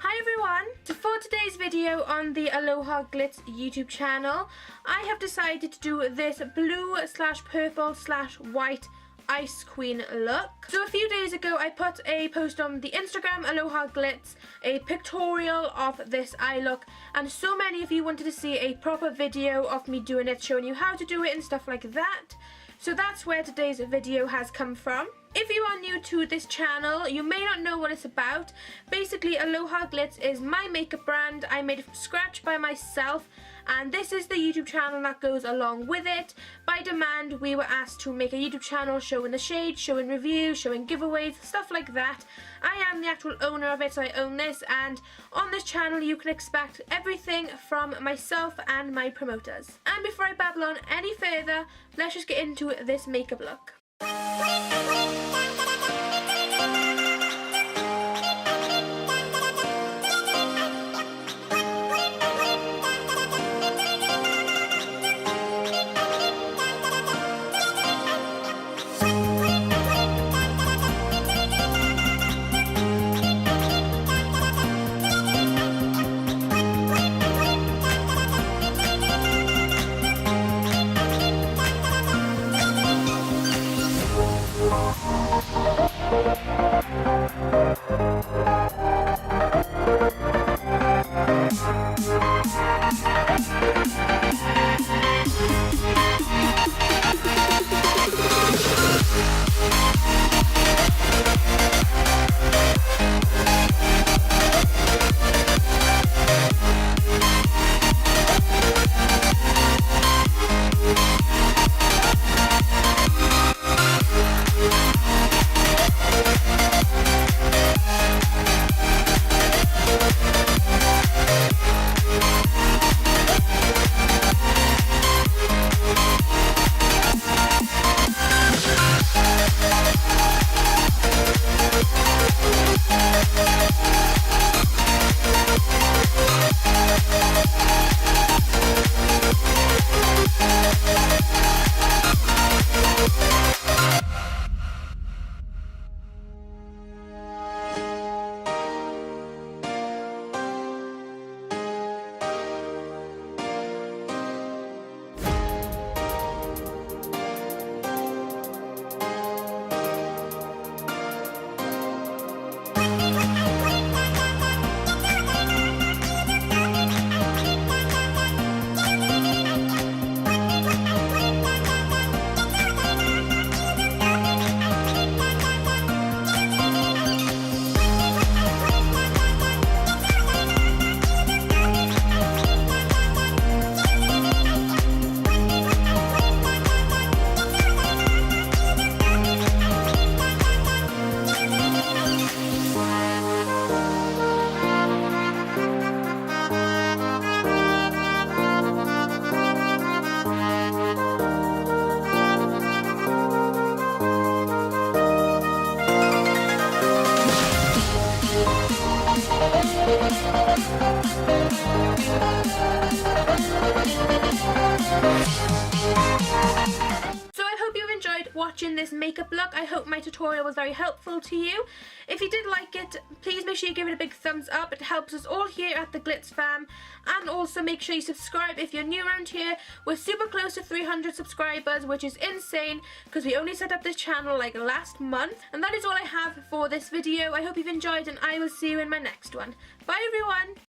Hi everyone! So for today's video on the Al0haGlitz YouTube channel, I have decided to do this blue/purple/white Ice Queen look. So a few days ago I put a post on the Instagram Al0haGlitz, a pictorial of this eye look, and so many of you wanted to see a proper video of me doing it, showing you how to do it and stuff like that. So that's where today's video has come from. If you are new to this channel, you may not know what it's about. Basically, Al0haGlitz is my makeup brand. I made it from scratch by myself, and this is the YouTube channel that goes along with it. By demand, we were asked to make a YouTube channel showing the shades, showing reviews, showing giveaways, stuff like that. I am the actual owner of it, so I own this, and on this channel you can expect everything from myself and my promoters. And before I babble on any further, let's just get into this makeup look. Watching this makeup look. I hope my tutorial was very helpful to you. If you did like it, please make sure you give it a big thumbs up. It helps us all here at the Glitz fam. And also make sure you subscribe if you're new around here. We're super close to 300 subscribers, which is insane because we only set up this channel like last month. And that is all I have for this video. I hope you've enjoyed, and I will see you in my next one. Bye everyone!